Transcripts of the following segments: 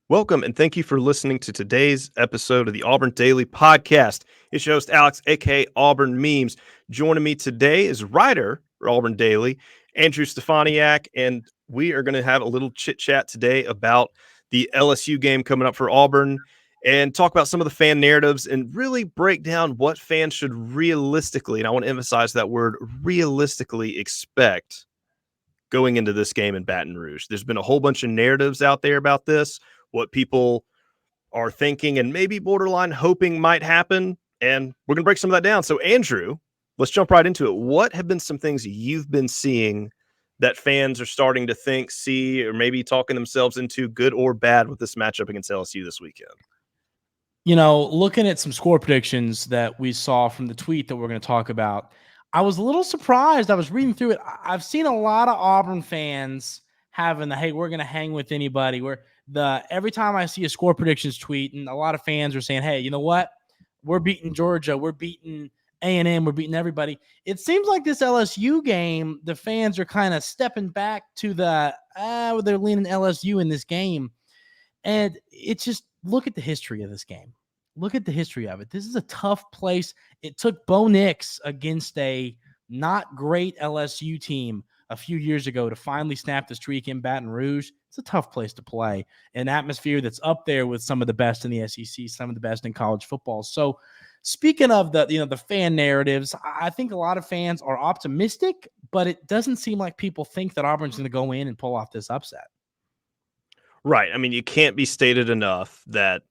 Welcome and thank you for listening to today's episode of the Auburn Daily Podcast. It's your host, Alex, aka Auburn Memes. Joining me today is writer for Auburn Daily, Andrew Stefaniak, and we are going to have a little chit chat today about the LSU game coming up for Auburn and talk about some of the fan narratives and really break down what fans should realistically, and I want to emphasize that word, realistically expect going into this game in Baton Rouge. There's been a whole bunch of narratives out there about this, what people are thinking and maybe borderline hoping might happen. And we're going to break some of that down. So, Andrew, let's jump right into it. What have been some things you've been seeing that fans are starting to think, see, or maybe talking themselves into, good or bad, with this matchup against LSU this weekend? Looking at some score predictions that we saw from the tweet that we're going to talk about, I was a little surprised. I was reading through it. I've seen a lot of Auburn fans having the, hey, we're going to hang with anybody. Every time I see a score predictions tweet, and a lot of fans are saying, hey, you know what? We're beating Georgia. We're beating A&M. We're beating everybody. It seems like this LSU game, the fans are kind of stepping back to they're leaning LSU in this game. And it's just, look at the history of this game. Look at the history of it. This is a tough place. It took Bo Nix against a not great LSU team a few years ago to finally snap the streak in Baton Rouge. It's a tough place to play. An atmosphere that's up there with some of the best in the SEC, some of the best in college football. So speaking of the fan narratives, I think a lot of fans are optimistic, but it doesn't seem like people think that Auburn's going to go in and pull off this upset. Right. I mean, you can't be stated enough that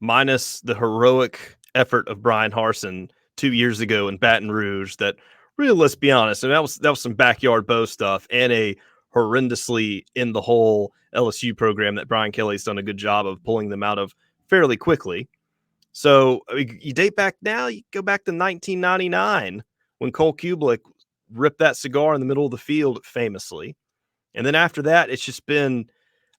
minus the heroic effort of Brian Harsin 2 years ago in Baton Rouge, that really, let's be honest, and that was some backyard Bo stuff and a horrendously in the hole LSU program that Brian Kelly's done a good job of pulling them out of fairly quickly. So I mean, you date back now, you go back to 1999 when Cole Kubelik ripped that cigar in the middle of the field famously. And then after that, it's just been,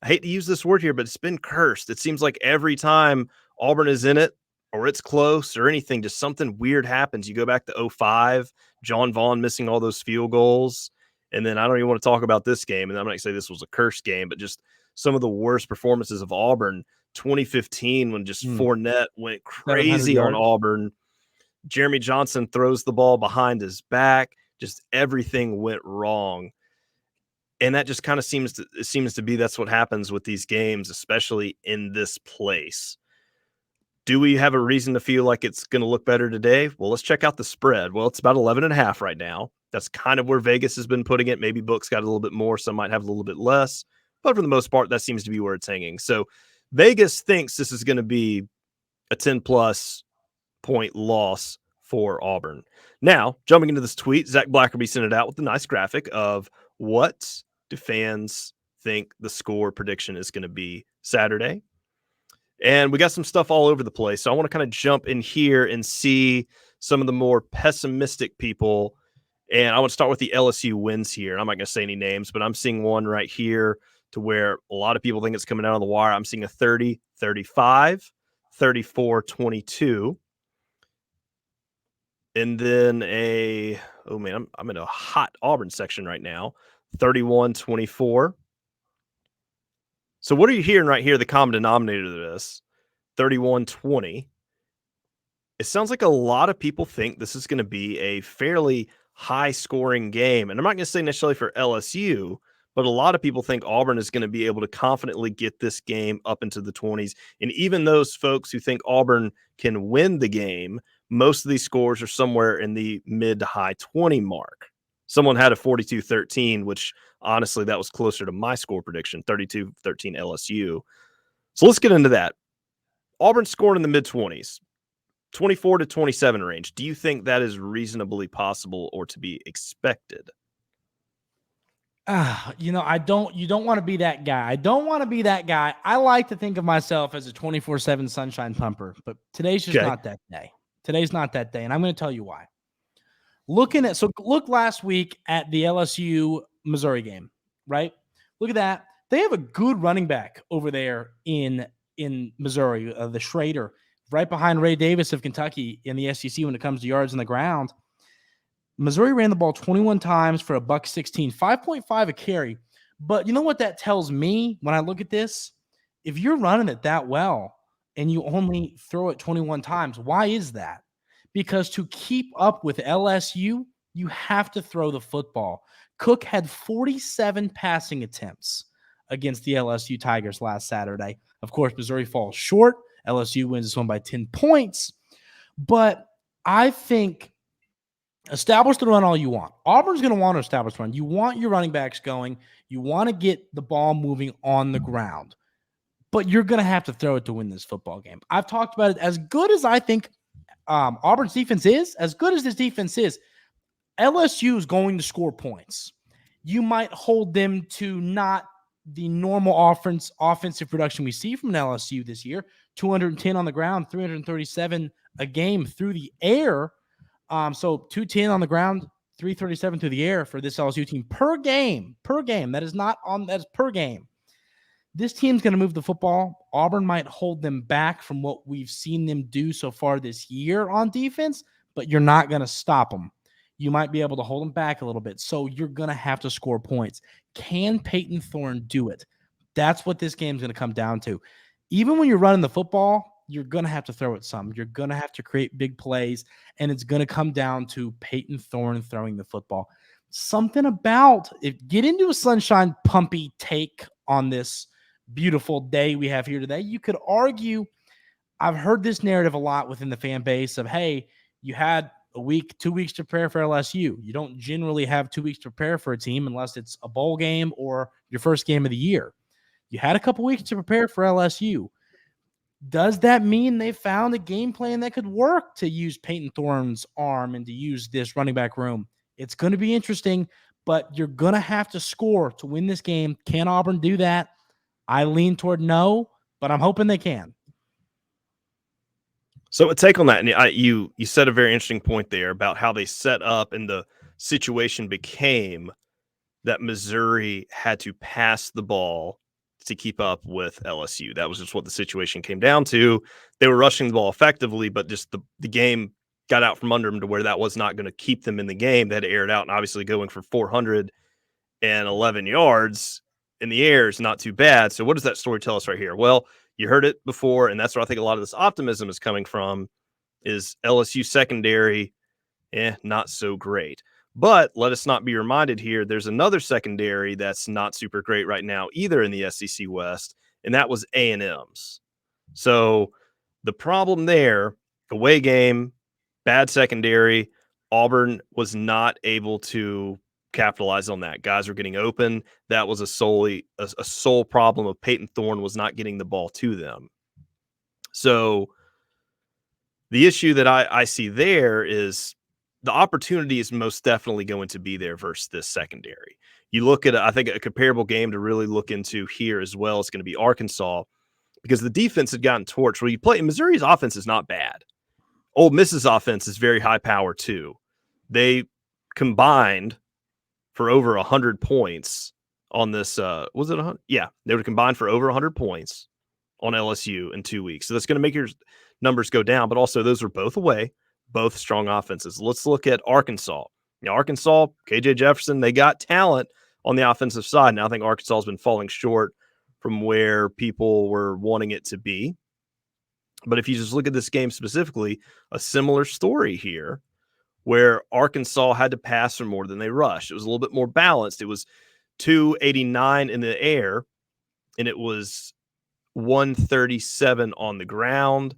I hate to use this word here, but it's been cursed. It seems like every time Auburn is in it or it's close or anything, just something weird happens. You go back to 05, John Vaughn missing all those field goals. And then I don't even want to talk about this game. And I'm not going to say this was a cursed game, but just some of the worst performances of Auburn. 2015, when just Fournette went crazy on Auburn. Jeremy Johnson throws the ball behind his back. Just everything went wrong. And that just kind of seems to be that's what happens with these games, especially in this place. Do we have a reason to feel like it's going to look better today? Well, let's check out the spread. Well, it's about 11.5 right now. That's kind of where Vegas has been putting it. Maybe books got a little bit more. Some might have a little bit less. But for the most part, that seems to be where it's hanging. So Vegas thinks this is going to be a 10-plus point loss for Auburn. Now, jumping into this tweet, Zach Blackerby sent it out with a nice graphic of what do fans think the score prediction is going to be Saturday. And we got some stuff all over the place. So I want to kind of jump in here and see some of the more pessimistic people. And I want to start with the LSU wins here. I'm not going to say any names, but I'm seeing one right here to where a lot of people think it's coming out on the wire. I'm seeing a 30-35, 34-22. And then I'm in a hot Auburn section right now, 31-24. So what are you hearing right here, the common denominator of this? 31-20. It sounds like a lot of people think this is going to be a fairly high-scoring game. And I'm not going to say necessarily for LSU, but a lot of people think Auburn is going to be able to confidently get this game up into the 20s. And even those folks who think Auburn can win the game, most of these scores are somewhere in the mid to high 20 mark. Someone had a 42-13, which honestly, that was closer to my score prediction, 32-13 LSU. So let's get into that. Auburn scoring in the mid-20s, 24-27 range. Do you think that is reasonably possible or to be expected? You don't want to be that guy. I don't want to be that guy. I like to think of myself as a 24/7 sunshine pumper, but today's just not that day. Today's not that day, and I'm going to tell you why. Look last week at the LSU Missouri game, right? Look at that. They have a good running back over there in Missouri, the Schrader, right behind Ray Davis of Kentucky in the SEC when it comes to yards on the ground. Missouri ran the ball 21 times for $116, 5.5 a carry. But you know what that tells me when I look at this? If you're running it that well and you only throw it 21 times, why is that? Because to keep up with LSU, you have to throw the football. Cook had 47 passing attempts against the LSU Tigers last Saturday. Of course, Missouri falls short. LSU wins this one by 10 points. But I think establish the run all you want. Auburn's going to want to establish the run. You want your running backs going. You want to get the ball moving on the ground. But you're going to have to throw it to win this football game. I've talked about it. As good as I think Auburn's defense is, as good as this defense is, LSU is going to score points. You might hold them to not the normal offensive production we see from LSU this year, 210 on the ground, 337 a game through the air. So 210 on the ground, 337 through the air for this LSU team per game. That is per game. This team's going to move the football. Auburn might hold them back from what we've seen them do so far this year on defense, but you're not going to stop them. You might be able to hold them back a little bit. So you're going to have to score points. Can Peyton Thorne do it? That's what this game's going to come down to. Even when you're running the football, you're going to have to throw it some. You're going to have to create big plays, and it's going to come down to Peyton Thorne throwing the football. Something about it. Get into a sunshine pumpy take on this beautiful day we have here today. You could argue, I've heard this narrative a lot within the fan base of, hey, you had a week, 2 weeks to prepare for LSU. You don't generally have 2 weeks to prepare for a team unless it's a bowl game or your first game of the year. You had a couple weeks to prepare for LSU. Does that mean they found a game plan that could work to use Peyton Thorne's arm and to use this running back room? It's going to be interesting, but you're going to have to score to win this game. Can Auburn do that? I lean toward no, but I'm hoping they can. So a take on that, and you said a very interesting point there about how they set up and the situation became that Missouri had to pass the ball to keep up with LSU. That was just what the situation came down to. They were rushing the ball effectively, but just the game got out from under them to where that was not going to keep them in the game. They had to air it out, and obviously going for 411 yards in the air is not too bad. So what does that story tell us right here? Well, you heard it before, and that's where I think a lot of this optimism is coming from, is LSU secondary, not so great. But let us not be reminded here, there's another secondary that's not super great right now either in the SEC West, and that was A&M's. So the problem there, away game, bad secondary, Auburn was not able to capitalize on that. Guys were getting open. That was a sole problem of Peyton Thorne was not getting the ball to them. So the issue that I see there is the opportunity is most definitely going to be there versus this secondary. You look at, I think, a comparable game to really look into here as well is going to be Arkansas, because the defense had gotten torched. Where you play, Missouri's offense is not bad. Ole Miss's offense is very high power too. They combined for over 100 points on this. Was it 100? Yeah, they would combine for over 100 points on LSU in 2 weeks. So that's going to make your numbers go down. But also, those are both away, both strong offenses. Let's look at Arkansas. Now, Arkansas, KJ Jefferson, they got talent on the offensive side. Now, I think Arkansas has been falling short from where people were wanting it to be. But if you just look at this game specifically, a similar story here where Arkansas had to pass for more than they rushed. It was a little bit more balanced. It was 289 in the air, and it was 137 on the ground,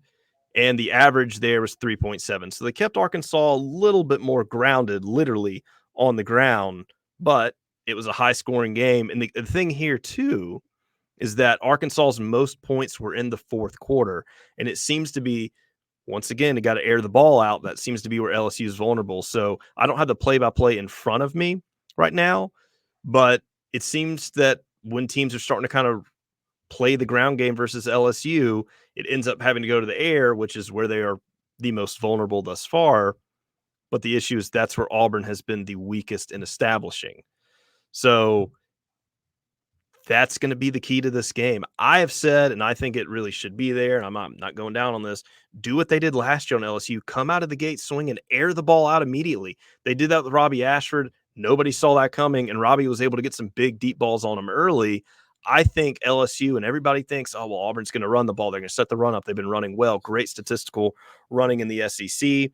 and the average there was 3.7. So they kept Arkansas a little bit more grounded, literally on the ground, but it was a high-scoring game. And the thing here, too, is that Arkansas's most points were in the fourth quarter, and it seems to be, once again, you got to air the ball out. That seems to be where LSU is vulnerable. So I don't have the play-by-play in front of me right now, but it seems that when teams are starting to kind of play the ground game versus LSU, it ends up having to go to the air, which is where they are the most vulnerable thus far. But the issue is that's where Auburn has been the weakest in establishing. So that's going to be the key to this game. I have said, and I think it really should be there, and I'm not going down on this, do what they did last year on LSU. Come out of the gate swinging, air the ball out immediately. They did that with Robbie Ashford. Nobody saw that coming, and Robbie was able to get some big, deep balls on him early. I think LSU and everybody thinks, oh, well, Auburn's going to run the ball. They're going to set the run up. They've been running well. Great statistical running in the SEC.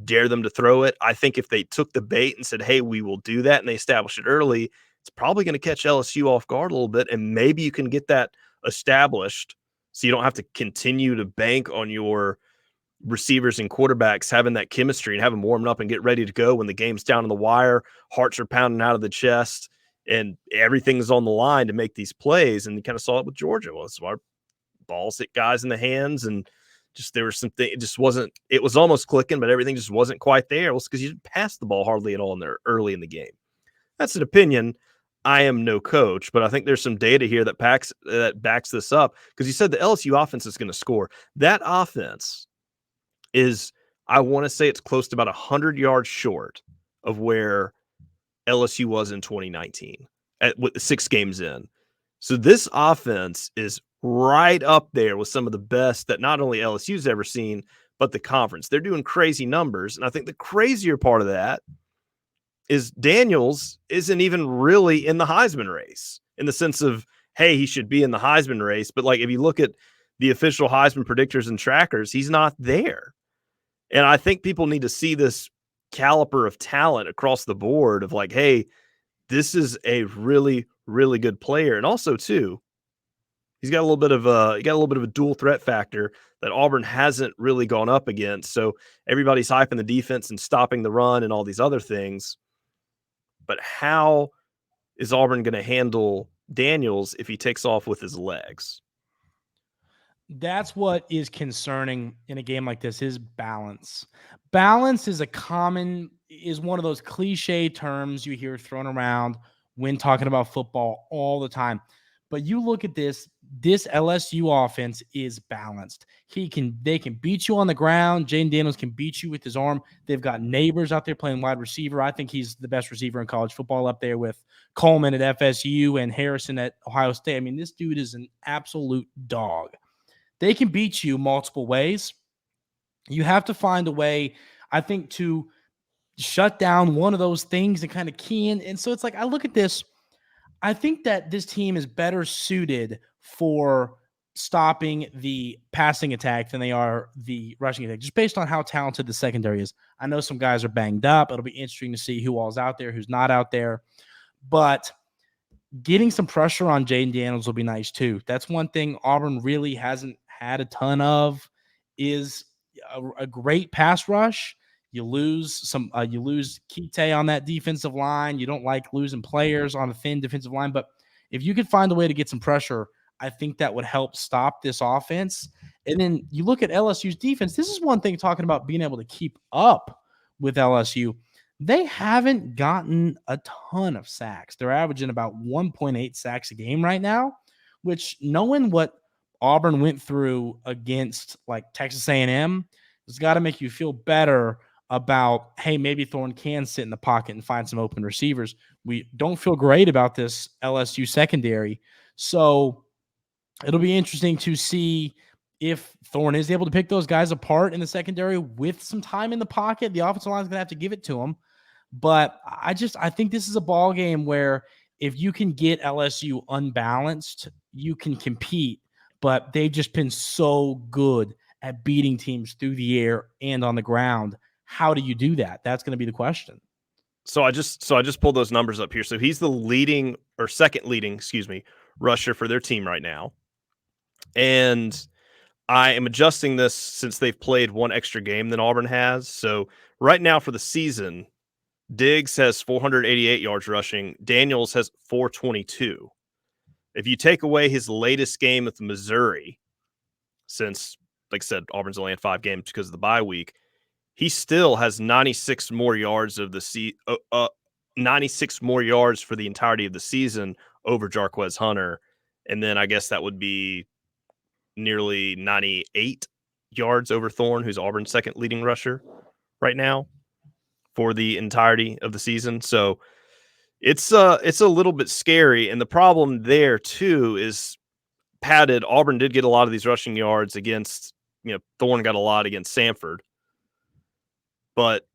Dare them to throw it. I think if they took the bait and said, hey, we will do that, and they established it early, it's probably going to catch LSU off guard a little bit. And maybe you can get that established so you don't have to continue to bank on your receivers and quarterbacks having that chemistry and have them warmed up and get ready to go when the game's down on the wire, hearts are pounding out of the chest, and everything's on the line to make these plays. And you kind of saw it with Georgia. Well, it's our balls hit guys in the hands, and just there was something. It just wasn't. It was almost clicking, but everything just wasn't quite there. Well, it's because you didn't pass the ball hardly at all in there early in the game. That's an opinion. I am no coach, but I think there's some data here that backs this up, because you said the LSU offense is going to score. That offense is, I want to say it's close to about 100 yards short of where LSU was in 2019 with 6 games in. So this offense is right up there with some of the best that not only LSU's ever seen, but the conference. They're doing crazy numbers. And I think the crazier part of that is Daniels isn't even really in the Heisman race, in the sense of, hey, he should be in the Heisman race. But like, if you look at the official Heisman predictors and trackers, he's not there. And I think people need to see this caliber of talent across the board of like, hey, this is a really, really good player. And also too, he's got a little bit of a dual threat factor that Auburn hasn't really gone up against. So everybody's hyping the defense and stopping the run and all these other things. But how is Auburn going to handle Daniels if he takes off with his legs? That's what is concerning in a game like this, is balance. Balance is one of those cliche terms you hear thrown around when talking about football all the time. But you look at this LSU offense is balanced. They can beat you on the ground. Jayden Daniels can beat you with his arm. They've got Neighbors out there playing wide receiver. I think he's the best receiver in college football, up there with Coleman at FSU and Harrison at Ohio State. I mean, this dude is an absolute dog. They can beat you multiple ways. You have to find a way, I think, to shut down one of those things and kind of key in. And so it's like, I look at this, I think that this team is better suited for stopping the passing attack than they are the rushing attack, just based on how talented the secondary is. I know some guys are banged up. It'll be interesting to see who all's out there, who's not out there. But getting some pressure on Jayden Daniels will be nice too. That's one thing Auburn really hasn't had a ton of, is a great pass rush. You lose Kite on that defensive line. You don't like losing players on a thin defensive line, but if you could find a way to get some pressure, I think that would help stop this offense. And then you look at LSU's defense. This is one thing, talking about being able to keep up with LSU. They haven't gotten a ton of sacks. They're averaging about 1.8 sacks a game right now, which, knowing what Auburn went through against like Texas A&M, has got to make you feel better about, hey, maybe Thorne can sit in the pocket and find some open receivers. We don't feel great about this LSU secondary. So it'll be interesting to see if Thorne is able to pick those guys apart in the secondary with some time in the pocket. The offensive line is going to have to give it to him. But I think this is a ball game where if you can get LSU unbalanced, you can compete. But they've just been so good at beating teams through the air and on the ground. How do you do that? That's going to be the question. So I just pulled those numbers up here. So he's the second leading, rusher for their team right now. And I am adjusting this since they've played one extra game than Auburn has. So right now for the season, Diggs has 488 yards rushing. Daniels has 422. If you take away his latest game with Missouri, since, like I said, Auburn's only had 5 games because of the bye week, he still has 96 more yards of the 96 more yards for the entirety of the season over Jarquez Hunter. And then I guess that would be nearly 98 yards over Thorne, who's Auburn's second leading rusher right now for the entirety of the season. So it's a little bit scary. And the problem there too is padded. Auburn did get a lot of these rushing yards against, Thorne got a lot against Samford. But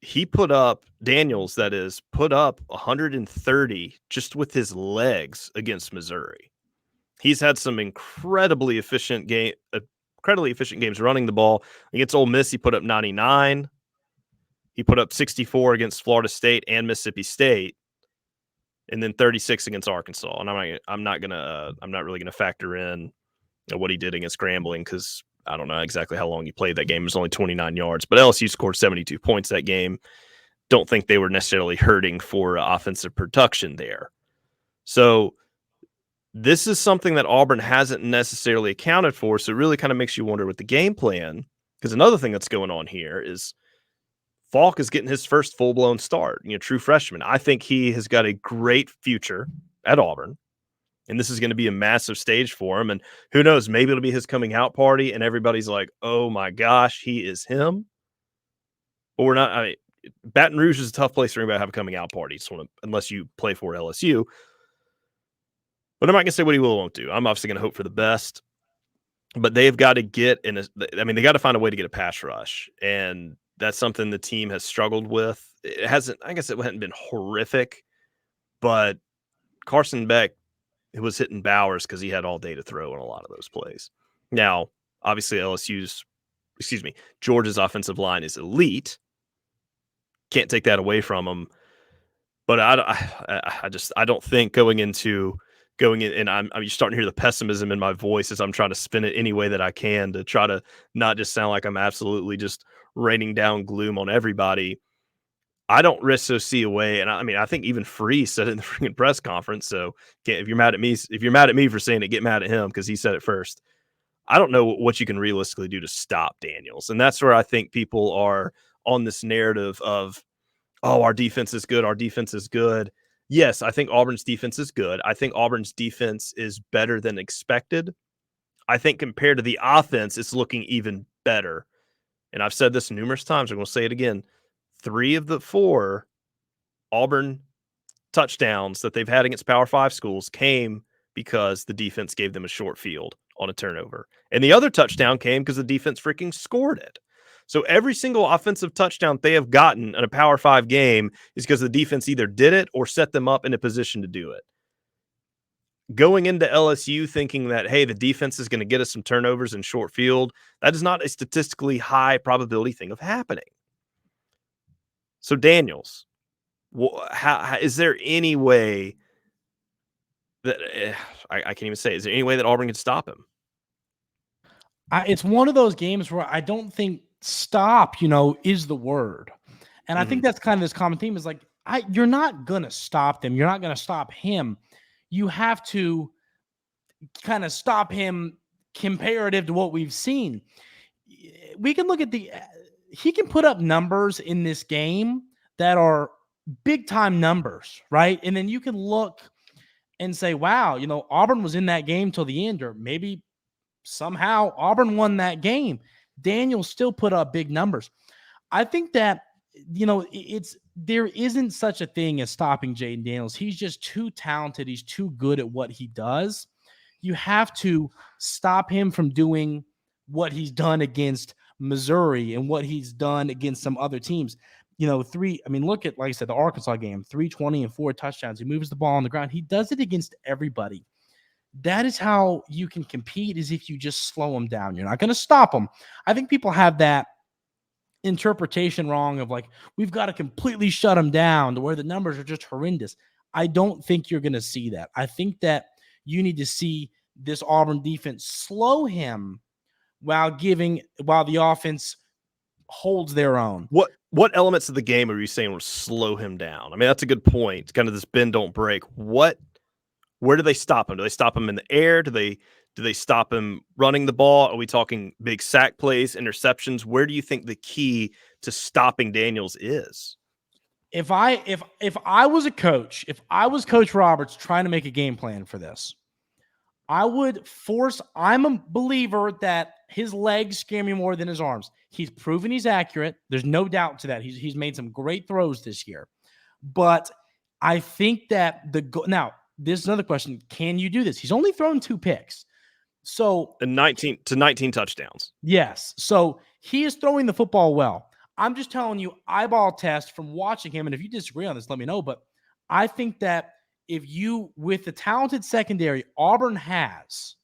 he put up Daniels, that is, put up 130 just with his legs against Missouri. He's had some incredibly efficient games running the ball. Against Ole Miss, he put up 99. He put up 64 against Florida State and Mississippi State, and then 36 against Arkansas. And I'm not really gonna factor in what he did against Grambling because I don't know exactly how long he played that game. It was only 29 yards, but LSU scored 72 points that game. Don't think they were necessarily hurting for offensive production there. So this is something that Auburn hasn't necessarily accounted for. So it really kind of makes you wonder with the game plan. Because another thing that's going on here is Falk is getting his first full-blown start, true freshman. I think he has got a great future at Auburn, and this is going to be a massive stage for him. And who knows, maybe it'll be his coming out party, and everybody's like, oh my gosh, he is him. But we're not. I mean, Baton Rouge is a tough place for anybody to have a coming out party, unless you play for LSU. But I'm not going to say what he will or won't do. I'm obviously going to hope for the best. But they've got to get in they got to find a way to get a pass rush. And that's something the team has struggled with. It hasn't been horrific, but Carson Beck was hitting Bowers because he had all day to throw in a lot of those plays. Now, obviously Georgia's offensive line is elite. Can't take that away from them. But I don't think going in, and I'm starting to hear the pessimism in my voice as I'm trying to spin it any way that I can to try to not just sound like I'm absolutely just raining down gloom on everybody. I don't risk OC away, and I think even Free said it in the freaking press conference. So if you're mad at me for saying it, get mad at him because he said it first. I don't know what you can realistically do to stop Daniels, and that's where I think people are on this narrative of, oh, our defense is good. Our defense is good. Yes, I think Auburn's defense is good. I think Auburn's defense is better than expected. I think compared to the offense, it's looking even better. And I've said this numerous times. I'm going to say it again. 3 of the 4 Auburn touchdowns that they've had against Power 5 schools came because the defense gave them a short field on a turnover. And the other touchdown came because the defense freaking scored it. So every single offensive touchdown they have gotten in a Power 5 game is because the defense either did it or set them up in a position to do it. Going into LSU thinking that, hey, the defense is going to get us some turnovers in short field, that is not a statistically high probability thing of happening. So Daniels, how is there any way that I can't even say, is there any way that Auburn can stop him? It's one of those games where I don't think stop, is the word. And I think that's kind of this common theme is like, you're not going to stop them. You're not going to stop him. You have to kind of stop him comparative to what we've seen. We can look at he can put up numbers in this game that are big time numbers, right? And then you can look and say, wow, Auburn was in that game till the end, or maybe somehow Auburn won that game. Daniels still put up big numbers. I think that, there isn't such a thing as stopping Jayden Daniels. He's just too talented. He's too good at what he does. You have to stop him from doing what he's done against Missouri and what he's done against some other teams. Look at, like I said, the Arkansas game, 320 and 4 touchdowns. He moves the ball on the ground. He does it against everybody. That is how you can compete, is if you just slow them down. You're not going to stop them. I think people have that interpretation wrong of like, we've got to completely shut them down to where the numbers are just horrendous. I don't think you're going to see that. I think that you need to see this Auburn defense slow him while the offense holds their own. What elements of the game are you saying will slow him down? I mean, that's a good point. It's kind of this bend don't break. Where do they stop him? Do they stop him in the air? Do they stop him running the ball? Are we talking big sack plays, interceptions? Where do you think the key to stopping Daniels is? If I was a coach, if I was Coach Roberts trying to make a game plan for this, I'm a believer that his legs scare me more than his arms. He's proven he's accurate. There's no doubt to that. He's made some great throws this year. But I think that now, this is another question. Can you do this? He's only thrown 2 picks. So 19 touchdowns. Yes. So he is throwing the football well. I'm just telling you, eyeball test from watching him. And if you disagree on this, let me know. But I think that if you, with the talented secondary Auburn has,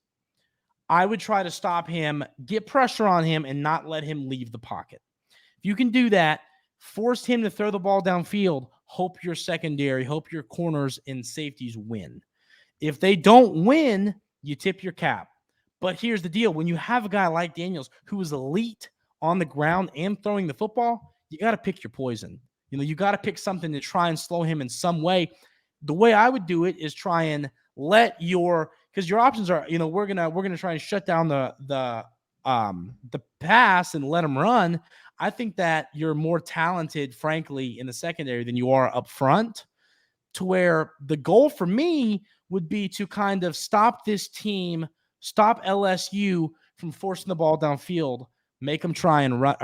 I would try to stop him, get pressure on him, and not let him leave the pocket. If you can do that, force him to throw the ball downfield, hope your secondary, hope your corners and safeties win. If they don't win, you tip your cap. But here's the deal. When you have a guy like Daniels who is elite on the ground and throwing the football, you got to pick your poison. You got to pick something to try and slow him in some way. The way I would do it is try and let because your options are, we're gonna try and shut down the pass and let them run. I think that you're more talented, frankly, in the secondary than you are up front, to where the goal for me would be to kind of stop this team, stop LSU from forcing the ball downfield, make them try and run,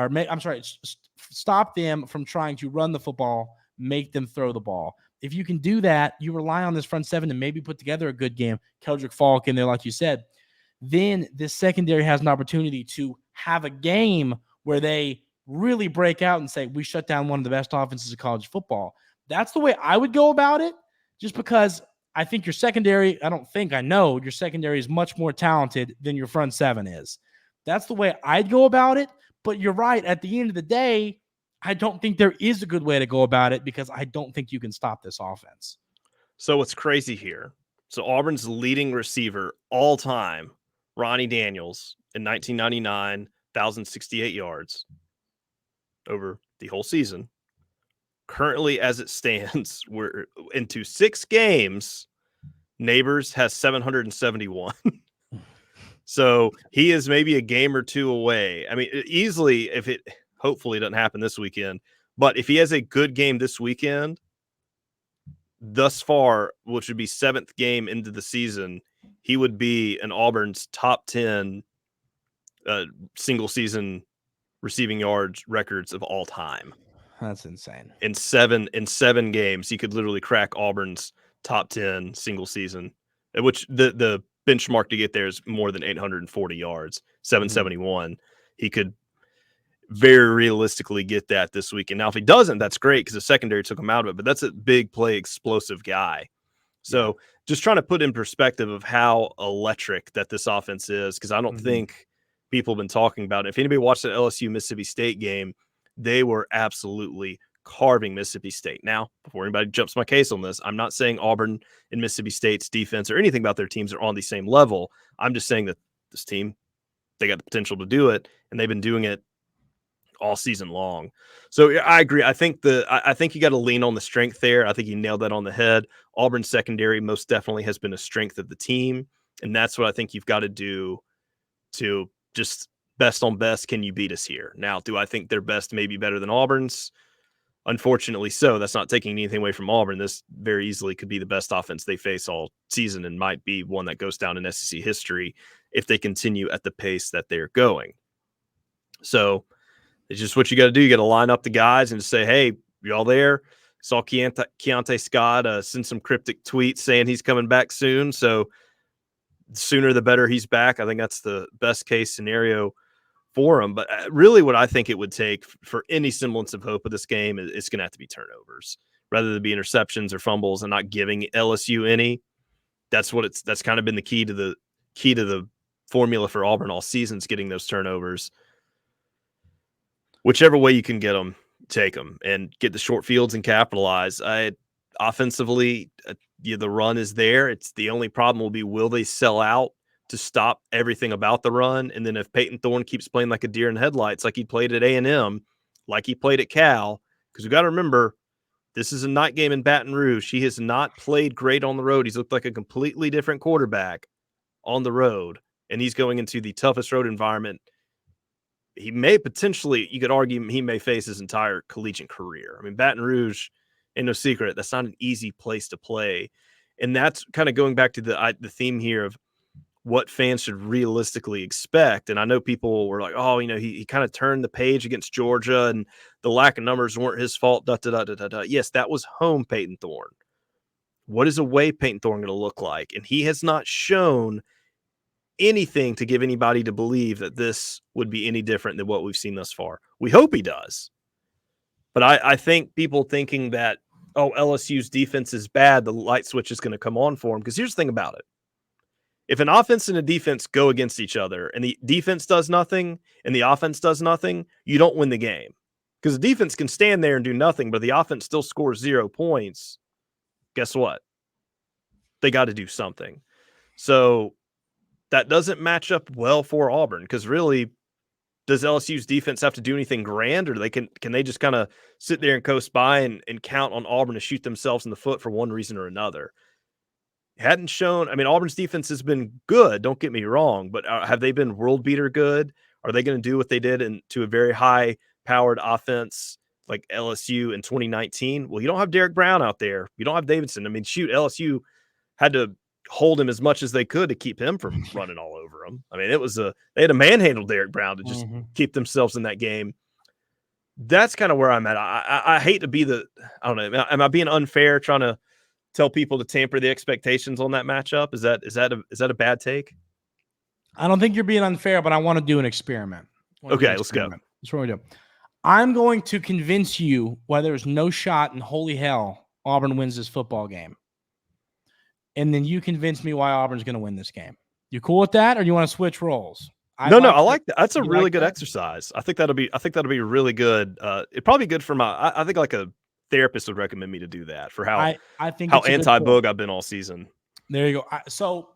stop them from trying to run the football, make them throw the ball. If you can do that, you rely on this front seven to maybe put together a good game. Keldrick Falk in there, like you said. Then this secondary has an opportunity to have a game where they really break out and say, we shut down one of the best offenses of college football. That's the way I would go about it, just because I think your secondary, I know your secondary is much more talented than your front seven is. That's the way I'd go about it. But you're right. At the end of the day, I don't think there is a good way to go about it, because I don't think you can stop this offense. So what's crazy here? So Auburn's leading receiver all time, Ronnie Daniels, in 1999, 1,068 yards over the whole season. Currently, as it stands, we're into 6 games. Neighbors has 771. So he is maybe a game or two away. I mean, easily, if it hopefully doesn't happen this weekend, but if he has a good game this weekend, thus far, which would be 7th game into the season, he would be in Auburn's top 10 single season receiving yards records of all time. That's insane. In seven games, he could literally crack Auburn's top 10 single season, which the benchmark to get there is more than 840 yards, 771. He could very realistically get that this weekend. Now, if he doesn't, that's great because the secondary took him out of it, but that's a big play, explosive guy. So just trying to put in perspective of how electric that this offense is, because I don't think people have been talking about it. If anybody watched the LSU Mississippi State game, they were absolutely carving Mississippi State. Now, before anybody jumps my case on this, I'm not saying Auburn and Mississippi State's defense or anything about their teams are on the same level. I'm just saying that this team, they got the potential to do it, and they've been doing it all season long. So I agree. I think you got to lean on the strength there. I think you nailed that on the head. Auburn secondary most definitely has been a strength of the team, and that's what I think you've got to do to just best on best. Can you beat us here? Now, do I think their best may be better than Auburn's? Unfortunately so. That's not taking anything away from Auburn. This very easily could be the best offense they face all season and might be one that goes down in SEC history if they continue at the pace that they're going. So it's just what you got to do. You got to line up the guys and just say, hey, y'all there? Saw Keontae Scott send some cryptic tweets saying he's coming back soon. So the sooner the better he's back. I think that's the best case scenario for him. But really what I think it would take for any semblance of hope of this game is it's going to have to be turnovers rather than be interceptions or fumbles and not giving LSU any. That's kind of been the key to the formula for Auburn all season, is getting those turnovers. Whichever way you can get them, take them and get the short fields and capitalize. Offensively, the run is there. It's the only problem will be, will they sell out to stop everything about the run? And then if Peyton Thorne keeps playing like a deer in headlights, like he played at A&M, like he played at Cal, because we got to remember, this is a night game in Baton Rouge. He has not played great on the road. He's looked like a completely different quarterback on the road, and he's going into the toughest road environment he may potentially, you could argue, he may face his entire collegiate career. I mean, Baton Rouge, ain't no secret, that's not an easy place to play. And that's kind of going back to the theme here of what fans should realistically expect. And I know people were like, oh, he kind of turned the page against Georgia and the lack of numbers weren't his fault. Yes, that was home Peyton Thorne. What is away Peyton Thorne going to look like? And he has not shown anything to give anybody to believe that this would be any different than what we've seen thus far. We hope he does, But I think people thinking that, oh, LSU's defense is bad, the light switch is going to come on for them. Because here's the thing about it. If an offense and a defense go against each other and the defense does nothing and the offense does nothing, you don't win the game. Because the defense can stand there and do nothing, but the offense still scores 0 points. Guess what? They got to do something. So that doesn't match up well for Auburn, because really, does LSU's defense have to do anything grand, or can they just kind of sit there and coast by and count on Auburn to shoot themselves in the foot for one reason or another? Hadn't shown. I mean, Auburn's defense has been good. Don't get me wrong, but have they been world beater good? Are they going to do what they did to a very high powered offense like LSU in 2019? Well, you don't have Derek Brown out there. You don't have Davidson. I mean, shoot, LSU had to hold him as much as they could to keep him from running all over him. I mean, they had to manhandle Derek Brown to just keep themselves in that game. That's kind of where I'm at. I hate to be I don't know. Am I being unfair trying to tell people to tamper the expectations on that matchup? Is that a bad take? I don't think you're being unfair, but I want to do an experiment. Okay, let's go. That's what we do. I'm going to convince you why there's no shot in holy hell Auburn wins this football game. And then you convince me why Auburn's going to win this game. You cool with that, or do you want to switch roles? I like that. That's a really good exercise. I think that'll be really good. It'd probably be good for I think like a therapist would recommend me to do that for how I think how anti-Boog I've been all season. There you go. So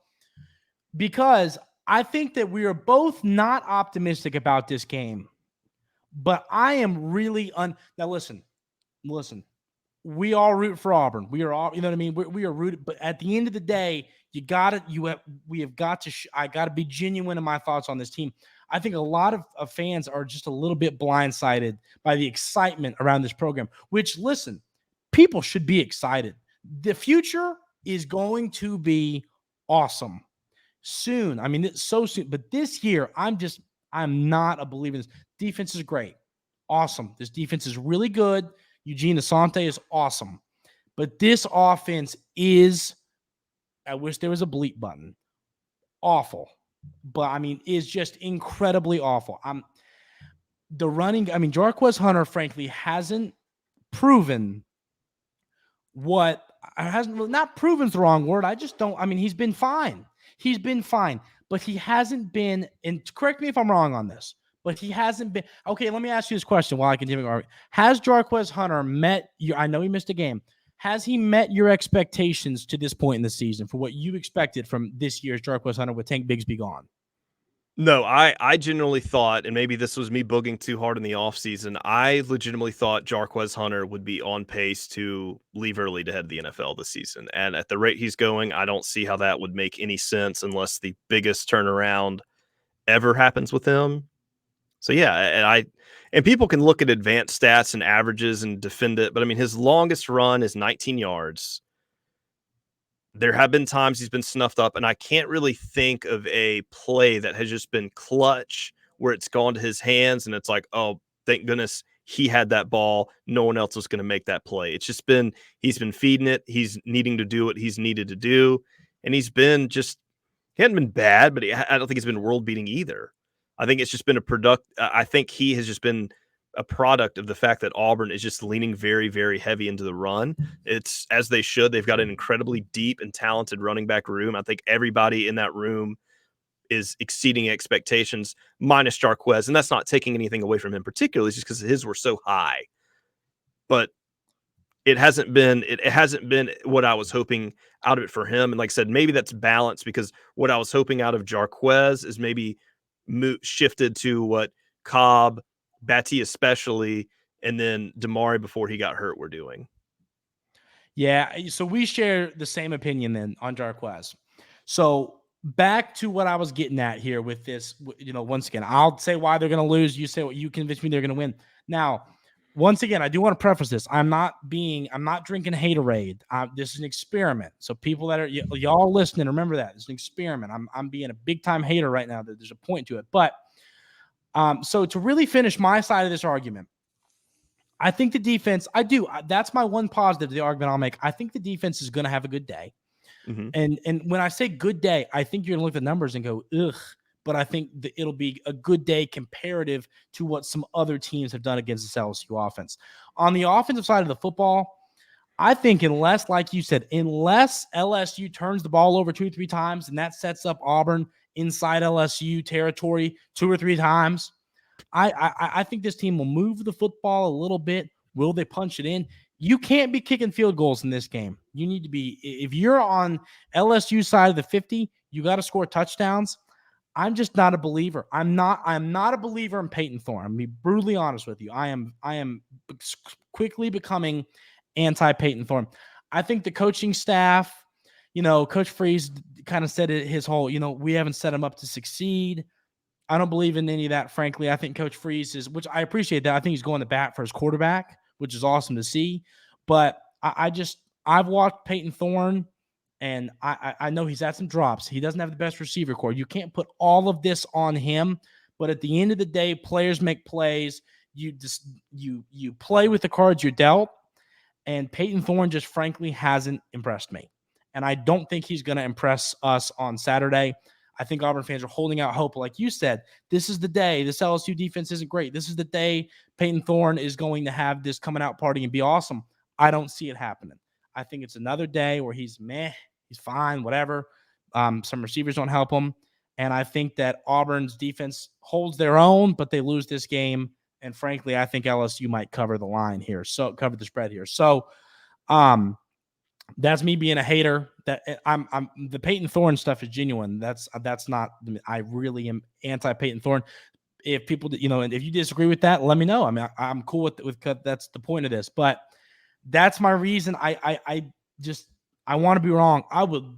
because I think that we are both not optimistic about this game, but I am really now listen. We all root for Auburn. We are all, you know what I mean? We are rooted, but at the end of the day, I got to be genuine in my thoughts on this team. I think a lot of fans are just a little bit blindsided by the excitement around this program, which, listen, people should be excited. The future is going to be awesome soon. I mean, it's so soon, but this year, I'm not a believer in this. Defense is great. Awesome. This defense is really good. Eugene Asante is awesome. But this offense is, I wish there was a bleep button, awful. But, I mean, is just incredibly awful. Jarquez Hunter, frankly, hasn't proven not proven's the wrong word. He's been fine. He's been fine. But he hasn't been, and correct me if I'm wrong on this, but he hasn't been. Okay, let me ask you this question while I continue. Has Jarquez Hunter met you? I know he missed a game. Has he met your expectations to this point in the season for what you expected from this year's Jarquez Hunter with Tank Bigsby gone? No, I genuinely thought, and maybe this was me booging too hard in the offseason, I legitimately thought Jarquez Hunter would be on pace to leave early to head the NFL this season. And at the rate he's going, I don't see how that would make any sense unless the biggest turnaround ever happens with him. So yeah, and people can look at advanced stats and averages and defend it, but I mean, his longest run is 19 yards. There have been times he's been snuffed up, and I can't really think of a play that has just been clutch where it's gone to his hands and it's like, oh, thank goodness he had that ball. No one else was going to make that play. It's just been, he's been feeding it. He's needing to do what he's needed to do. And he hadn't been bad, but I don't think he's been world beating either. I think it's just been I think he has just been a product of the fact that Auburn is just leaning very, very heavy into the run. It's as they should. They've got an incredibly deep and talented running back room. I think everybody in that room is exceeding expectations, minus Jarquez. And that's not taking anything away from him particularly, just because his were so high. But it hasn't been what I was hoping out of it for him. And like I said, maybe that's balanced, because what I was hoping out of Jarquez is maybe shifted to what Cobb, Batty especially, and then Damari before he got hurt were doing. Yeah, so we share the same opinion then on Jarquez. So back to what I was getting at here with this, once again, I'll say why they're going to lose. You say what you convince me they're going to win. Now, once again, I do want to preface this. I'm not drinking Haterade. This is an experiment. So people that are y'all listening, remember that it's an experiment. I'm being a big time hater right now. There's a point to it, but so to really finish my side of this argument, I think the defense. That's my one positive to the argument I'll make. I think the defense is going to have a good day, and when I say good day, I think you're going to look at the numbers and go, ugh. but I think that it'll be a good day comparative to what some other teams have done against this LSU offense. On the offensive side of the football, I think unless, like you said, unless LSU turns the ball over 2 or 3 times and that sets up Auburn inside LSU territory 2 or 3 times, I think this team will move the football a little bit. Will they punch it in? You can't be kicking field goals in this game. You need to be, if you're on LSU side of the 50, you got to score touchdowns. I'm just not a believer. I'm not a believer in Peyton Thorne. I'm gonna be brutally honest with you. I am quickly becoming anti-Peyton Thorne. I think the coaching staff, Coach Freeze kind of said it his whole, we haven't set him up to succeed. I don't believe in any of that, frankly. I think Coach Freeze is, which I appreciate that. I think he's going to bat for his quarterback, which is awesome to see. But I've watched Peyton Thorne, and I know he's had some drops. He doesn't have the best receiver core. You can't put all of this on him. But at the end of the day, players make plays. You play with the cards you're dealt. And Peyton Thorne just frankly hasn't impressed me. And I don't think he's going to impress us on Saturday. I think Auburn fans are holding out hope. Like you said, this is the day. This LSU defense isn't great. This is the day Peyton Thorne is going to have this coming out party and be awesome. I don't see it happening. I think it's another day where he's meh, he's fine, whatever. Some receivers don't help him. And I think that Auburn's defense holds their own, but they lose this game. And frankly, I think LSU might cover the line here. So cover the spread here. So that's me being a hater. That I'm the Peyton Thorne stuff is genuine. That's not. I really am anti Peyton Thorne. If people, and if you disagree with that, let me know. I mean, I'm cool with that's the point of this. But that's my reason. I want to be wrong.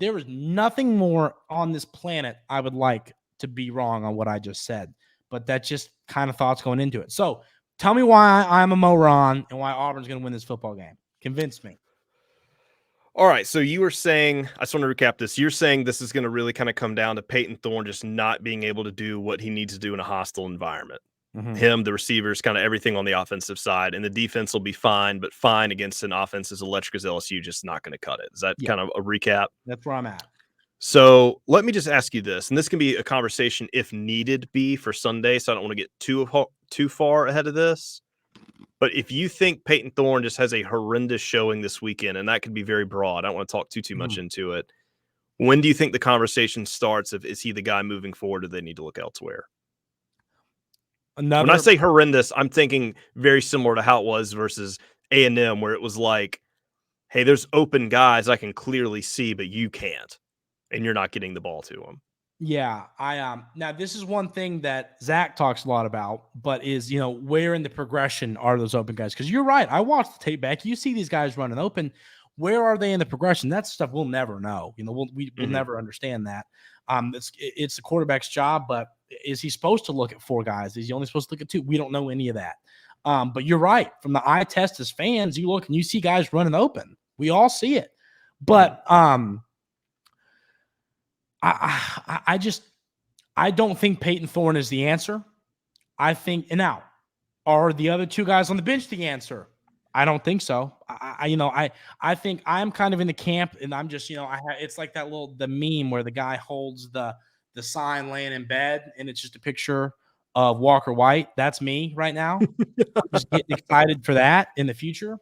There is nothing more on this planet I would like to be wrong on what I just said. But that's just kind of thoughts going into it. So tell me why I'm a moron and why Auburn's going to win this football game. Convince me. All right, so you were saying, I just want to recap this. You're saying this is going to really kind of come down to Peyton Thorne just not being able to do what he needs to do in a hostile environment. Mm-hmm. Him, the receivers, kind of everything on the offensive side, and the defense will be fine, but fine against an offense as electric as LSU, just not going to cut it. Is that kind of a recap? That's where I'm at. So let me just ask you this, and this can be a conversation if needed be for Sunday, so I don't want to get too far ahead of this. But if you think Peyton Thorne just has a horrendous showing this weekend, and that could be very broad, I don't want to talk too much into it. When do you think the conversation starts of is he the guy moving forward or they need to look elsewhere? When I say horrendous, I'm thinking very similar to how it was versus A&M, where it was like, hey, there's open guys I can clearly see, but you can't, and you're not getting the ball to them. Yeah, now this is one thing that Zach talks a lot about, but is, where in the progression are those open guys? Because you're right. I watched the tape back. You see these guys running open. Where are they in the progression? That's stuff we'll never know. We'll never understand that. It's the quarterback's job, but is he supposed to look at 4 guys? Is he only supposed to look at 2? We don't know any of that. But you're right. From the eye test as fans, you look and you see guys running open. We all see it. But I don't think Peyton Thorne is the answer. I think, and now, are the other 2 guys on the bench the answer? I don't think so. I think I'm kind of in the camp, and I'm just, it's like that the meme where the guy holds the sign laying in bed, and it's just a picture of Walker White. That's me right now. I'm just getting excited for that in the future.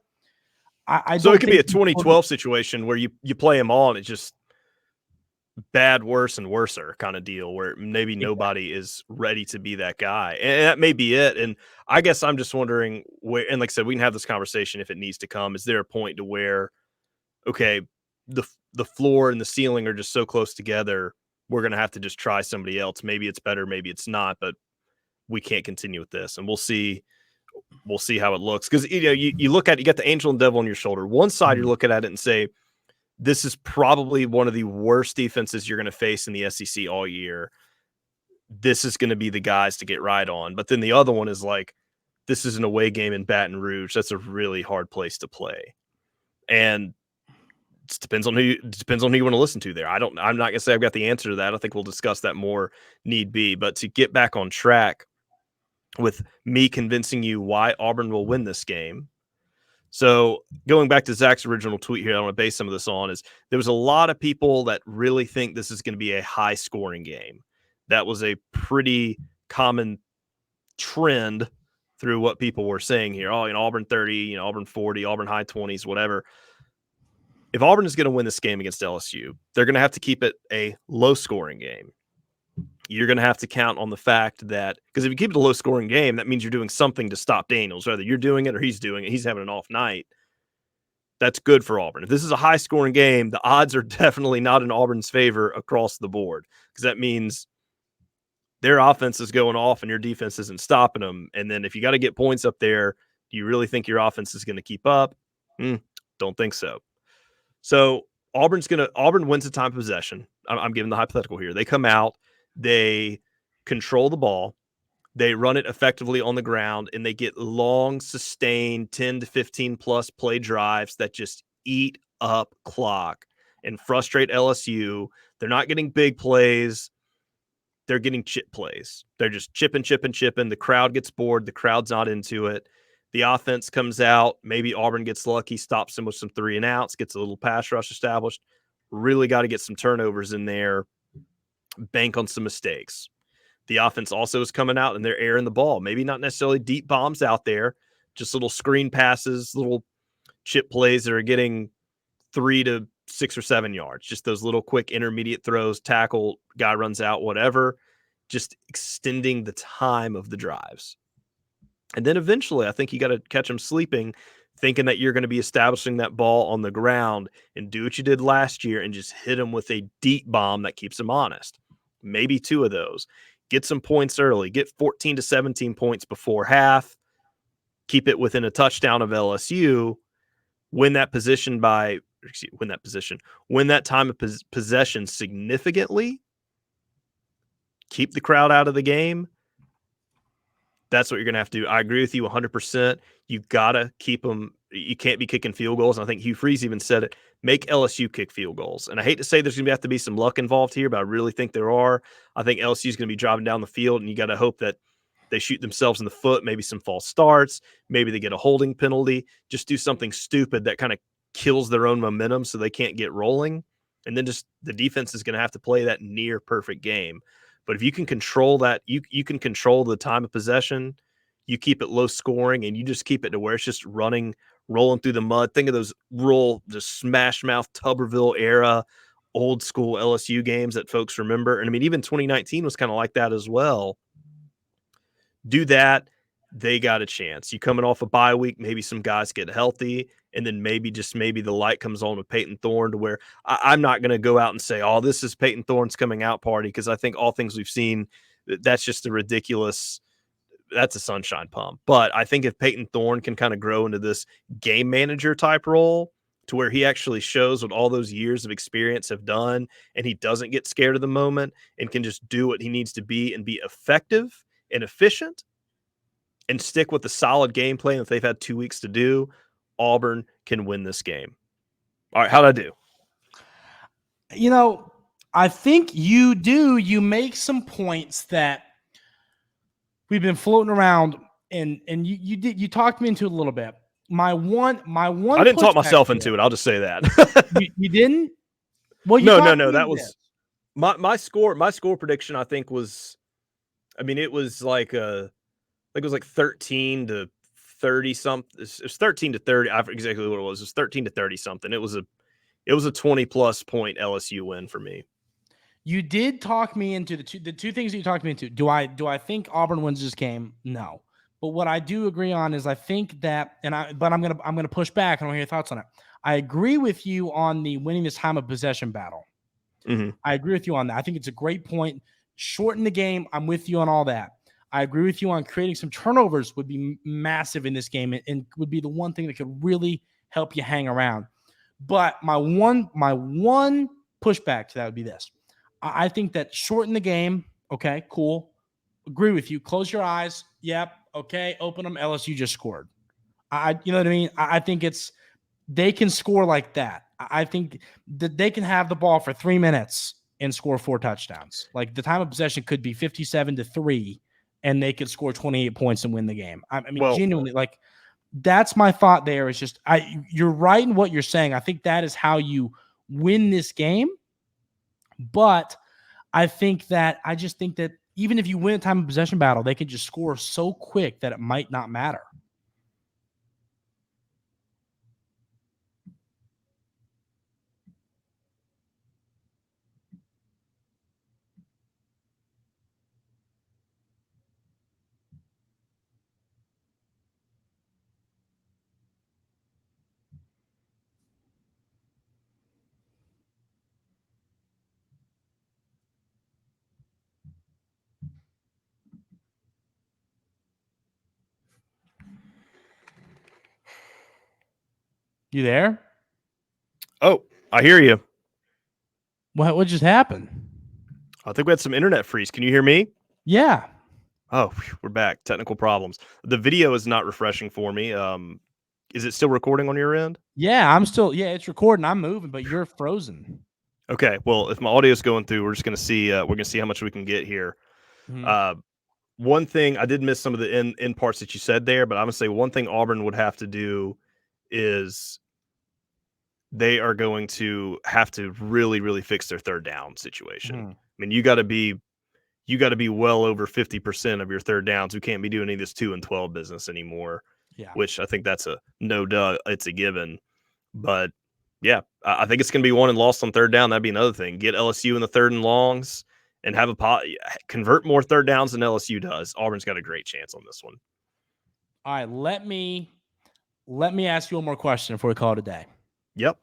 So it could be a 2012 situation where you play them all, and it's just bad, worse, and worser kind of deal where maybe nobody is ready to be that guy. And that may be it. And I guess I'm just wondering where, and like I said, we can have this conversation if it needs to come. Is there a point to where, okay, the floor and the ceiling are just so close together, we're going to have to just try somebody else. Maybe it's better, maybe it's not, but we can't continue with this. And we'll see how it looks. Because, you look at it, you got the angel and devil on your shoulder. One side, you're looking at it and say, this is probably one of the worst defenses you're going to face in the SEC all year. This is going to be the guys to get right on. But then the other one is like, this is an away game in Baton Rouge. That's a really hard place to play. And it depends on who you want to listen to there. I'm not going to say I've got the answer to that. I think we'll discuss that more need be. But to get back on track with me convincing you why Auburn will win this game. So going back to Zach's original tweet here, I want to base some of this on is there was a lot of people that really think this is going to be a high scoring game. That was a pretty common trend through what people were saying here. Oh, Auburn 30, Auburn 40, Auburn high 20s, whatever. If Auburn is going to win this game against LSU, they're going to have to keep it a low-scoring game. You're going to have to count on the fact that, because if you keep it a low-scoring game, that means you're doing something to stop Daniels. Whether you're doing it or he's doing it, he's having an off night. That's good for Auburn. If this is a high-scoring game, the odds are definitely not in Auburn's favor across the board, because that means their offense is going off and your defense isn't stopping them. And then if you got to get points up there, do you really think your offense is going to keep up? Don't think so. So Auburn wins the time of possession. I'm giving the hypothetical here. They come out, they control the ball, they run it effectively on the ground, and they get long, sustained 10 to 15 plus play drives that just eat up clock and frustrate LSU. They're not getting big plays. They're getting chip plays. They're just chipping. The crowd gets bored. The crowd's not into it. The offense comes out. Maybe Auburn gets lucky, stops them with some 3 and outs, gets a little pass rush established. Really got to get some turnovers in there, bank on some mistakes. The offense also is coming out and they're airing the ball. Maybe not necessarily deep bombs out there, just little screen passes, little chip plays that are getting 3 to 6 or 7 yards. Just those little quick intermediate throws, tackle, guy runs out, whatever. Just extending the time of the drives. And then eventually, I think you got to catch them sleeping, thinking that you're going to be establishing that ball on the ground and do what you did last year and just hit them with a deep bomb that keeps them honest. Maybe 2 of those. Get some points early. Get 14 to 17 points before half. Keep it within a touchdown of LSU. Win that time of possession significantly. Keep the crowd out of the game. That's what you're going to have to do. I agree with you 100%. You got to keep them. You can't be kicking field goals. And I think Hugh Freeze even said it. Make LSU kick field goals. And I hate to say there's going to have to be some luck involved here, but I really think there are. I think LSU is going to be driving down the field, and you got to hope that they shoot themselves in the foot, maybe some false starts, maybe they get a holding penalty, just do something stupid that kind of kills their own momentum so they can't get rolling. And then just the defense is going to have to play that near perfect game. But if you can control that, you can control the time of possession, you keep it low scoring, and you just keep it to where it's just rolling through the mud. Think of those just smash mouth Tuberville era, old school LSU games that folks remember. And I mean, even 2019 was kind of like that as well. Do that, they got a chance. You coming off a bye week, maybe some guys get healthy, and then maybe the light comes on with Peyton Thorne to where I'm not going to go out and say, oh, this is Peyton Thorne's coming out party, because I think all things we've seen, that's just that's a sunshine pump. But I think if Peyton Thorne can kind of grow into this game manager type role to where he actually shows what all those years of experience have done, and he doesn't get scared of the moment and can just do what he needs to be and be effective and efficient and stick with the solid game plan that they've had 2 weeks to do, Auburn can win this game. All right, how'd I do? I think you do. You make some points that we've been floating around, and you talked me into it a little bit. My one. I didn't talk myself into it. I'll just say that. you didn't? Well, no. That was my score. My score prediction, I think, was. I mean, it was like it was like 13 to 30 something. It was 13 to 30. I forget exactly what it was. It was 13 to 30 something. It was a 20+ point LSU win for me. You did talk me into the two things that you talked me into. Do I think Auburn wins this game? No. But what I do agree on is I think that, but I'm gonna push back and I want to hear your thoughts on it. I agree with you on the winning this time of possession battle. Mm-hmm. I agree with you on that. I think it's a great point. Shorten the game. I'm with you on all that. I agree with you on creating some turnovers would be massive in this game and would be the one thing that could really help you hang around. But my one pushback to that would be this. I think that shorten the game. Okay, cool. Agree with you. Close your eyes. Yep. Okay. Open them. LSU just scored. You know what I mean? I think they can score like that. I think that they can have the ball for 3 minutes and score 4 touchdowns. Like the time of possession could be 57-3, and they could score 28 points and win the game. I mean, genuinely, like that's my thought there. Is just you're right in what you're saying. I think that is how you win this game. But I just think that even if you win a time of possession battle, they could just score so quick that it might not matter. You there? Oh, I hear you. What just happened? I think we had some internet freeze. Can you hear me? Yeah. Oh, we're back. Technical problems. The video is not refreshing for me. Is it still recording on your end? Yeah, it's recording. I'm moving, but you're frozen. Okay. Well, if my audio is going through, we're just gonna see. We're gonna see how much we can get here. Mhm. Uh, one thing I did miss some of the in parts that you said there, but I'm gonna say one thing Auburn would have to do is they are going to have to really, really fix their third down situation. Mhm. I mean, you got to be well over 50% of your third downs. You can't be doing any of this 2 and 12 business anymore, Yeah. which I think that's a no duh. It's a given. But yeah, I think it's going to be won and lost on third down. That'd be another thing. Get LSU in the third and longs and have convert more third downs than LSU does. Auburn's got a great chance on this one. All right, let me ask you one more question before we call it a day. Yep.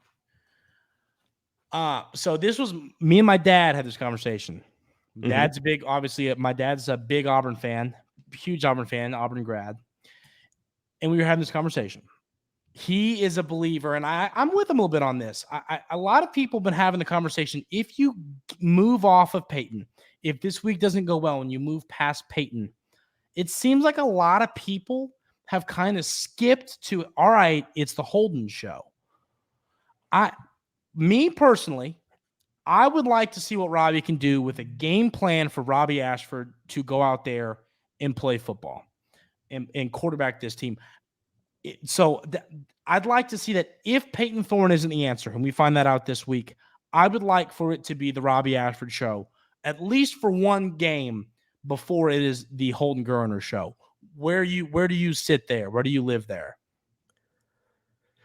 So this was me and my dad had this conversation. Mm-hmm. My dad's a big Auburn fan, huge Auburn fan, Auburn grad. And we were having this conversation. He is a believer, and I'm with him a little bit on this. A lot of people have been having the conversation. If you move off of Peyton, if this week doesn't go well and you move past Peyton, it seems like a lot of people have kind of skipped to, all right, it's the Holden show. Me personally, I would like to see what Robbie can do with a game plan for Robbie Ashford to go out there and play football and quarterback this team. I'd like to see that if Peyton Thorne isn't the answer, and we find that out this week, I would like for it to be the Robbie Ashford show, at least for one game before it is the Holden Geriner show. Where do you sit there? Where do you live there?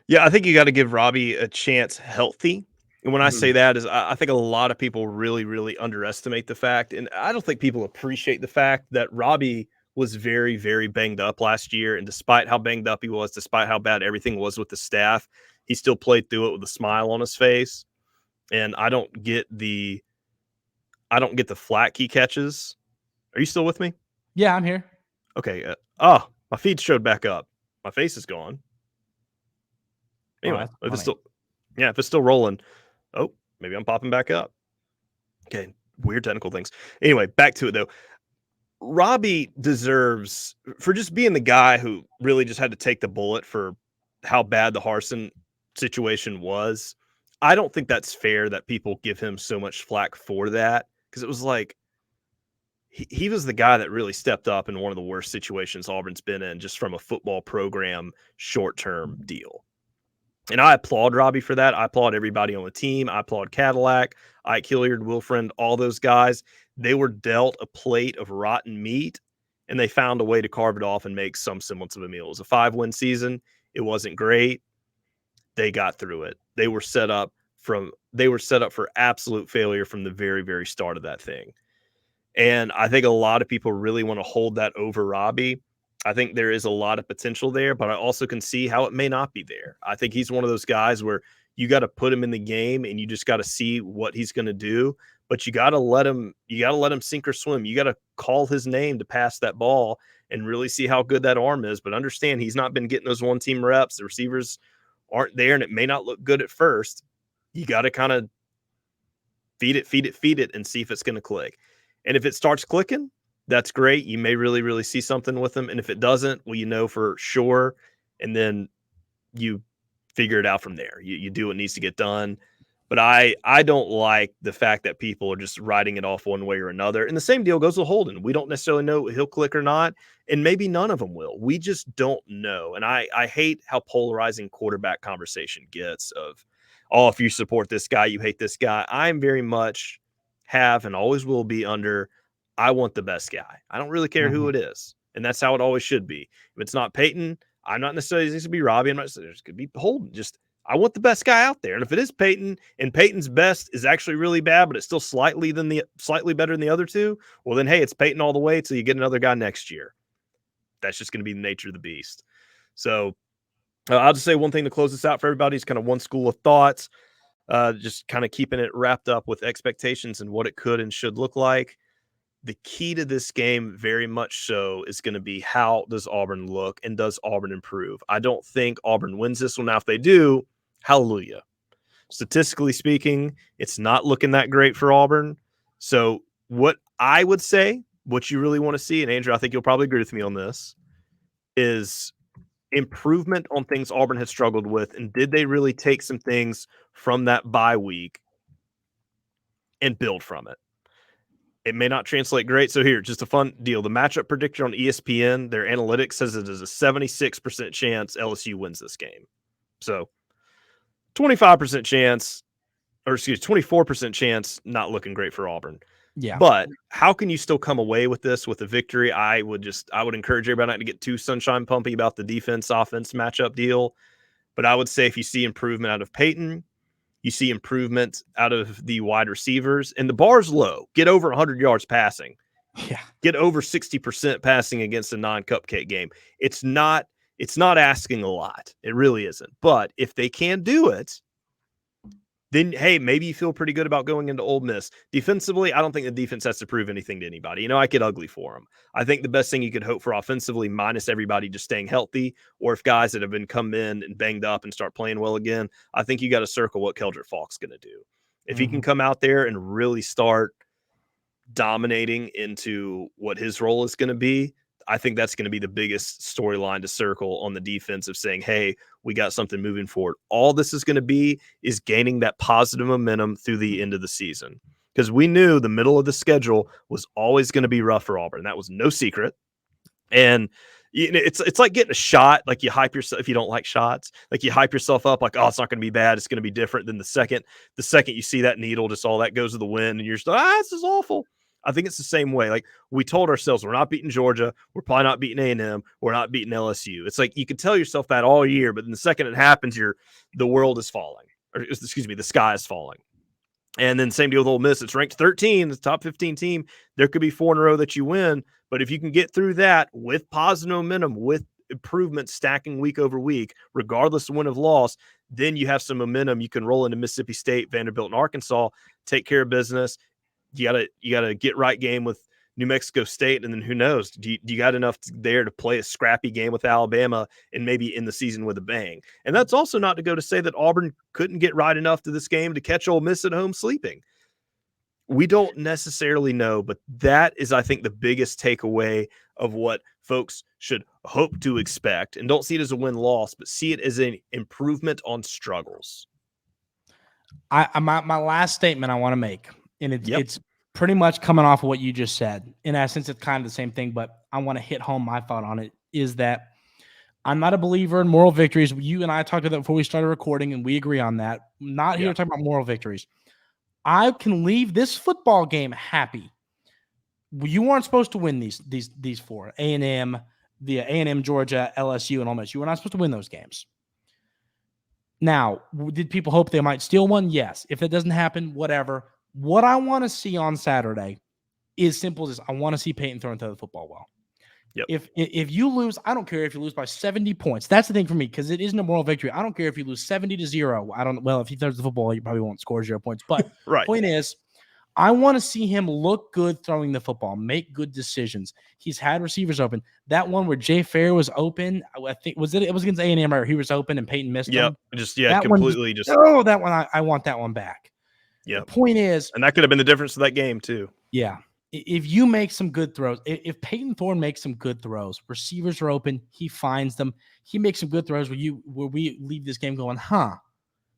Yeah, I think you got to give Robbie a chance healthy. And when I say that is I think a lot of people really, really underestimate the fact, and I don't think people appreciate the fact that Robbie was very, very banged up last year. And despite how banged up he was, despite how bad everything was with the staff, he still played through it with a smile on his face. And I don't get the flack he catches. Are you still with me? Yeah, I'm here. Okay. My feed showed back up. My face is gone. Oh, Anyway, that's if it's funny. still rolling. Oh, maybe I'm popping back up. Okay, weird technical things. Anyway, back to it though. Robbie deserves for just being the guy who really just had to take the bullet for how bad the Harsin situation was. I don't think that's fair that people give him so much flack for that because it was like he was the guy that really stepped up in one of the worst situations Auburn's been in just from a football program short-term deal. And I applaud Robbie for that. I applaud everybody on the team. I applaud Cadillac, Ike Hilliard, Wilfriend, all those guys. They were dealt a plate of rotten meat, and they found a way to carve it off and make some semblance of a meal. It was a 5-win season. It wasn't great. They got through it. They were set up for absolute failure from the very, very start of that thing. And I think a lot of people really want to hold that over Robbie. I think there is a lot of potential there, but I also can see how it may not be there. I think he's one of those guys where you got to put him in the game and you just got to see what he's going to do, but you got to let him sink or swim. You got to call his name to pass that ball and really see how good that arm is, but understand he's not been getting those one team reps. The receivers aren't there and it may not look good at first. You got to kind of feed it and see if it's going to click. And if it starts clicking, that's great. You may really, really see something with them. And if it doesn't, well, you know for sure. And then you figure it out from there. You do what needs to get done. But I don't like the fact that people are just writing it off one way or another. And the same deal goes with Holden. We don't necessarily know he'll click or not. And maybe none of them will. We just don't know. And I hate how polarizing quarterback conversation gets of, oh, if you support this guy, you hate this guy. I'm very much have and always will be under, I want the best guy. I don't really care who it is. And that's how it always should be. If it's not Peyton, I'm not necessarily going to be Robbie. I'm not saying it could be Holden. Just I want the best guy out there. And if it is Peyton and Peyton's best is actually really bad, but it's still slightly better than the other two, well then hey, it's Peyton all the way till you get another guy next year. That's just going to be the nature of the beast. So I'll just say one thing to close this out for everybody. It's kind of one school of thoughts, just kind of keeping it wrapped up with expectations and what it could and should look like. The key to this game, very much so, is going to be how does Auburn look and does Auburn improve? I don't think Auburn wins this one. Now, if they do, hallelujah. Statistically speaking, it's not looking that great for Auburn. So what I would say, what you really want to see, and Andrew, I think you'll probably agree with me on this, is improvement on things Auburn has struggled with. And did they really take some things from that bye week and build from it? It may not translate great. So here, just a fun deal. The matchup predictor on ESPN, their analytics says it is a 76% chance LSU wins this game. So 25% chance, or excuse 24% chance, not looking great for Auburn. Yeah. But how can you still come away with this with a victory? I would encourage everybody not to get too sunshine pumpy about the defense-offense matchup deal. But I would say if you see improvement out of Peyton, you see improvement out of the wide receivers, and the bar's low. Get over 100 yards passing. Yeah. Get over 60% passing against a non-cupcake game. It's not asking a lot. It really isn't. But if they can do it, then, hey, maybe you feel pretty good about going into Ole Miss. Defensively, I don't think the defense has to prove anything to anybody. I get ugly for them. I think the best thing you could hope for offensively, minus everybody just staying healthy, or if guys that have been come in and banged up and start playing well again, I think you got to circle what Keldrick Faulk's going to do. If he can come out there and really start dominating into what his role is going to be, I think that's going to be the biggest storyline to circle on the defense of saying, hey, we got something moving forward. All this is going to be is gaining that positive momentum through the end of the season, because we knew the middle of the schedule was always going to be rough for Auburn. That was no secret. And it's like getting a shot. Like you hype yourself, if you don't like shots, like you hype yourself up like, oh, it's not going to be bad. It's going to be different. Than the second you see that needle, just all that goes to the wind and you're just, this is awful. I think it's the same way. Like we told ourselves, we're not beating Georgia. We're probably not beating A&M. We're not beating LSU. It's like you can tell yourself that all year, but then the second it happens, the world is falling. Or excuse me, the sky is falling. And then same deal with Ole Miss. It's ranked 13, the top 15 team. There could be 4 in a row that you win. But if you can get through that with positive momentum, with improvement stacking week over week, regardless of win or loss, then you have some momentum. You can roll into Mississippi State, Vanderbilt, and Arkansas, take care of business. You gotta get right game with New Mexico State, and then who knows? Do you got enough there to play a scrappy game with Alabama and maybe end the season with a bang? And that's also not to go to say that Auburn couldn't get right enough to this game to catch Ole Miss at home sleeping. We don't necessarily know, but that is, I think, the biggest takeaway of what folks should hope to expect. And don't see it as a win-loss, but see it as an improvement on struggles. My last statement I want to make, and it's pretty much coming off of what you just said. In essence, it's kind of the same thing, but I want to hit home my thought on it, is that I'm not a believer in moral victories. You and I talked about that before we started recording, and we agree on that. I'm not here to talk about moral victories. I can leave this football game happy. You weren't supposed to win these 4. A&M, Georgia, LSU, and Ole Miss. You were not supposed to win those games. Now, did people hope they might steal one? Yes. If that doesn't happen, whatever. What I want to see on Saturday is simple as I want to see Peyton throw the football well. Yep. If you lose, I don't care if you lose by 70 points. That's the thing for me, because it isn't a moral victory. I don't care if you lose 70-0. Well, if he throws the football, you probably won't score 0 points. But right. Point is, I want to see him look good throwing the football, make good decisions. He's had receivers open. That one where Jay Fair was open, I think it was against A&M, or he was open and Peyton missed him. That completely that one I want that one back. Yeah. The point is, and that could have been the difference of that game too. Yeah. If you make some good throws, if Peyton Thorne makes some good throws, receivers are open, he finds them, he makes some good throws where we leave this game going,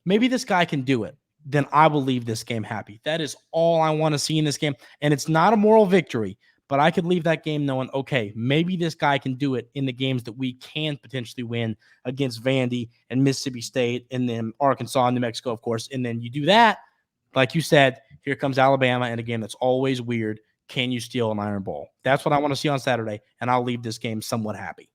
maybe this guy can do it, then I will leave this game happy. That is all I want to see in this game. And it's not a moral victory, but I could leave that game knowing, okay, maybe this guy can do it in the games that we can potentially win against Vandy and Mississippi State, and then Arkansas and New Mexico, of course. And then you do that, like you said, Here comes Alabama in a game that's always weird. Can you steal an Iron Bowl? That's what I want to see on Saturday, and I'll leave this game somewhat happy.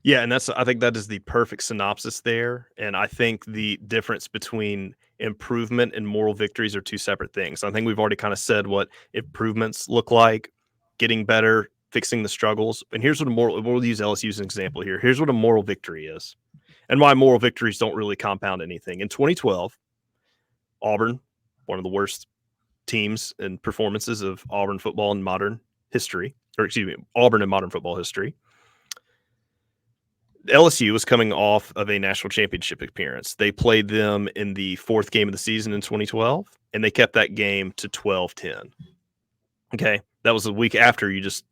Yeah, and I think that is the perfect synopsis there. And I think the difference between improvement and moral victories are two separate things. I think we've already kind of said what improvements look like, getting better, fixing the struggles. And here's what we'll use LSU as an example here. Here's what a moral victory is, and why moral victories don't really compound anything. In 2012, Auburn, one of the worst teams and performances of Auburn football in modern history, Auburn in modern football history. LSU was coming off of a national championship appearance. They played them in the fourth game of the season in 2012, and they kept that game to 12-10. Okay, that was a week after you just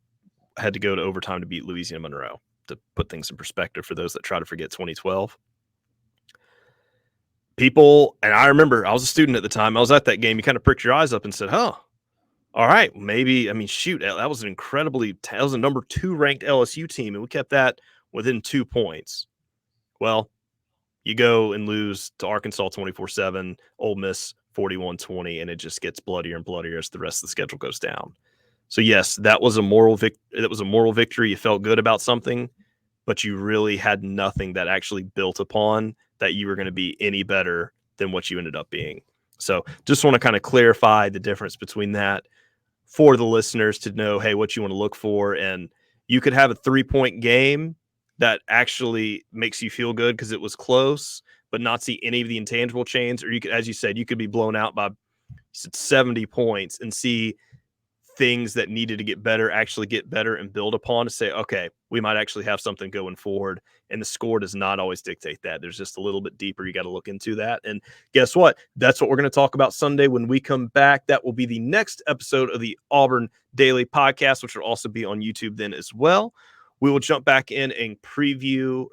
had to go to overtime to beat Louisiana Monroe, to put things in perspective for those that try to forget 2012. People, and I remember I was a student at the time, I was at that game, you kind of pricked your eyes up and said, huh, all right, maybe, I mean, shoot, that was that was a number 2 ranked LSU team, and we kept that within 2 points. Well, you go and lose to Arkansas 24-7, Ole Miss 41-20, and it just gets bloodier and bloodier as the rest of the schedule goes down. So yes, that was a moral victory. You felt good about something, but you really had nothing that actually built upon that you were going to be any better than what you ended up being. So just want to kind of clarify the difference between that for the listeners to know, hey, what you want to look for. And you could have a 3-point game that actually makes you feel good because it was close, but not see any of the intangible change. Or you could, as you said, you could be blown out by 70 points and see things that needed to get better actually get better and build upon to say, okay, we might actually have something going forward. And the score does not always dictate that. There's just a little bit deeper. You got to look into that. And guess what? That's what we're going to talk about Sunday when we come back. That will be the next episode of the Auburn Daily Podcast, which will also be on YouTube then as well. We will jump back in and recap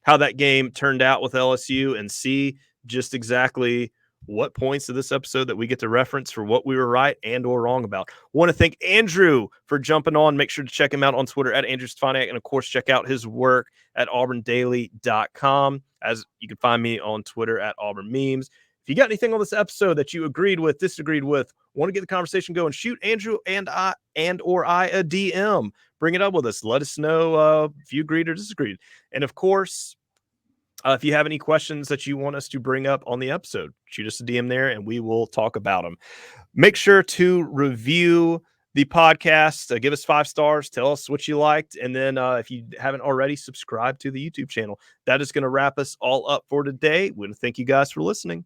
how that game turned out with LSU and see just exactly what points of this episode that we get to reference for what we were right and or wrong about. Want to thank Andrew for jumping on. Make sure to check him out on Twitter at Andrew Stefaniak, and of course, check out his work at auburndaily.com. As you can find me on Twitter at Auburn Memes. If you got anything on this episode that you agreed with, disagreed with, want to get the conversation going, shoot Andrew and I a DM. Bring it up with us. Let us know if you agreed or disagreed. And of course, if you have any questions that you want us to bring up on the episode, shoot us a DM there and we will talk about them. Make sure to review the podcast. Give us 5 stars. Tell us what you liked. And then if you haven't already, subscribe to the YouTube channel. That is going to wrap us all up for today. We want to thank you guys for listening.